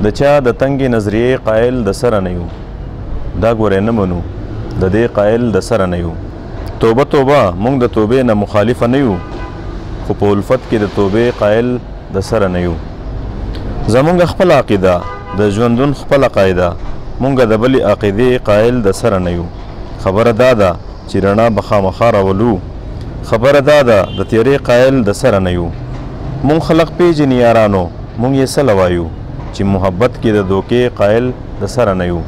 د چا د تنګې نظریې قایل د سره نه یو، دا ګورې نه منو د دې قایل د سره نه یو. توبه توبه موږ د توبې نه مخالفه نه یو، خو په الفت کې د توبې قایل د سره نه یو. زمونږ خپل عقیده د ژوندون خپل قاعده، مونږ د بلې عقیدې قایل د سره نه یو. خبره دا ده چې رڼا به خامخا راولو، خبره دا ده د تیرې قایل د سره نه یو. مونږ خلق پیژني یارانو، مونږ یې څه وایو چې محبت کې د دوکې قایل د سره نه یو.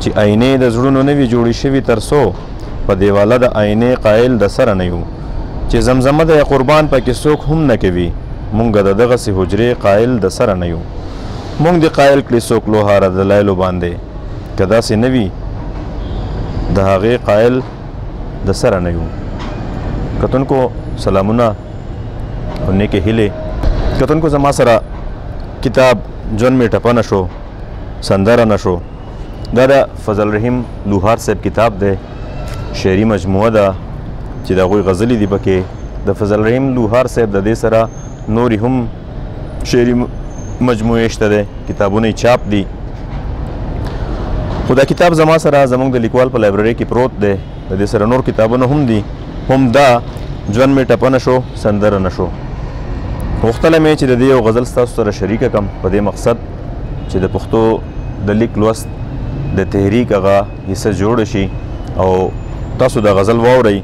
چې آینې د زړونو نه وي جوړې شوي تر څو په دیواله د آینې قایل د سره نه یو. چې زمزمه د قربان پکې څوک هم نه کوي، مونږ د دغسې حجرې قایل د سره نه یو. مونږ د قایل کړي څوک لوهاره دلایلو باندې، که داسې نه وي د هغې قایل د سره نه یو. کتونکو سلامونه او نیکې هیلې. کتونکو زما سره کتاب ژوند مې ټپه نه شو، سندره نه شو، دا د فضل رحیم لوهار صاحب کتاب دی، شعري مجموعه ده چې د هغوی غزلې دي پکې. د فضل رحیم لوهار صاحب د دې سره نورې هم شعري مجموعې شته دی، کتابونه یې چاپ دي. خو دا کتاب زما سره زموږ د لیکوال په لایبرري کې پروت دی، د دې سره نور کتابونه هم دي، هم دا ژوند مې ټپه نه شو، سندره نه شو. غوښتلی مې چې د دې یو غزل ستاسو سره شریکه کړم په دې مقصد چې د پښتو د لیک لوست د تحریک هغه حصه جوړه شي او تاسو د غزل واورئ.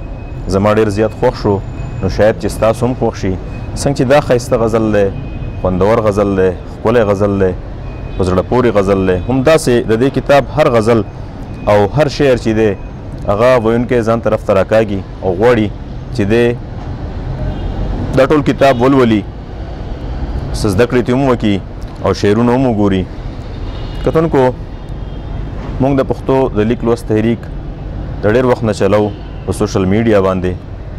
زما ډېر زیات خوښ شو، نو شاید چې ستاسو هم خوښ شي. څنګه چې دا ښایسته غزل دی، خوندور غزل دی، ښکلی غزل دی، په زړه پورې غزل دی، همداسې د دې کتاب هر غزل او هر شعر چې دی هغه ویونکی ځان طرف ته راکاږي او غواړي چې دی دا ټول کتاب ولولي، څه زده کړې ترې هم وکړي او شعرونه هم وګوري. کتونکو موږ د پښتو د لیک لوست تحریک د ډېر وخت نه چلو په سوشل میډیا باندې.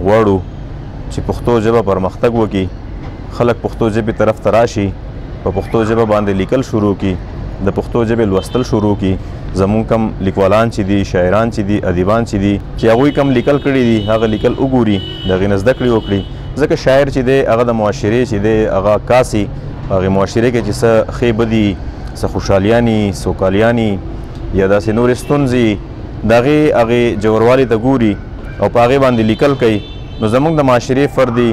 غواړو چې پښتو ژبه پرمختګ وکړي، خلک پښتو ژبې طرف ته راشي، په پښتو ژبه باندې لیکل شروع کړي، د پښتو ژبې لوستل شروع کړي. زمونږ کم لیکوالان چې دي، شاعران چې دي، ادیبان چې دي، چې هغوی کم لیکل کړي دي، هغه لیکل وګوري، د هغې نه زده کړې وکړي. ځکه شاعر چې دی هغه د معاشرې چې دی هغه عکاسي، هغې معاشرې کې چې څه ښې بدي، څه خوشحالیانې، سوکالیانې یا داسې نورې ستونزې د هغې جوړوالي ته ګوري او په هغې باندې لیکل کوي. نو زموږ د معاشرې فردي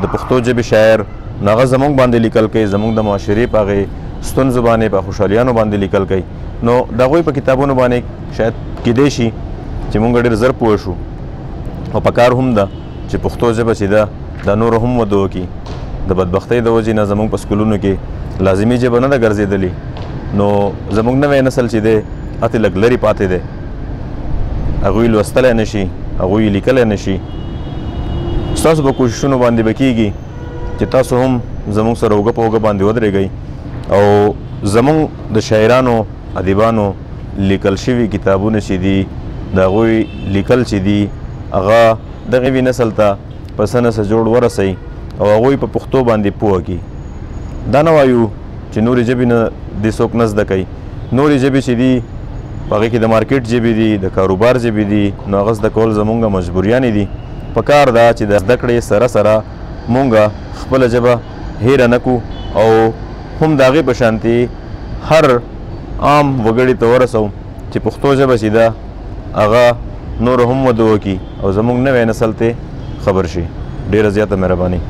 د پښتو ژبې شاعر نو هغه زموږ باندې لیکل کوي، زموږ د معاشرې په هغې ستونزو باندې، په خوشحالیانو باندې لیکل کوي. نو د هغوی په کتابونو باندې شاید کیدای شي چې موږ ډېر زر پوه شو، او په کار هم ده چې پښتو ژبه چې ده دا نور هم وده وکړي. د بدبختۍ د وجې نه زموږ په سکولونو کې لازمي ژبه نه ده ګرځېدلې، نو زموږ نوی نسل چې دی هتې لږ لرې پاتې دی، هغوی لوستلی نه شي، هغوی لیکلی نه شي. ستاسو په کوششونو باندې به کېږي چې تاسو هم زموږ سره اوږه په اوږه باندې ودرېږئ او زموږ د شاعرانو، ادیبانو لیکل شوي کتابونه چې دي د هغوی لیکل چې دي هغه دغې وي نسل ته په څه نه څه جوړ ورسوي او هغوی په پښتو باندې پوه کړي. دا نه وایو چې نورې ژبې نه دې څوک نه زده کوي، نورې ژبې چې دي په هغې کې د مارکیټ ژبې دي، د کاروبار ژبې دي، نو هغه زده کول زموږ مجبوریانې دي. په کار ده چې د زده کړې سره سره مونږ خپله ژبه هیره نه کړو او هم د هغې په شانتې هر عام وګړي ته ورسوو چې پښتو ژبه چې ده هغه نور هم وده وکړي او زموږ نوی نسل ته خبر شي. ډېره زیاته مهرباني.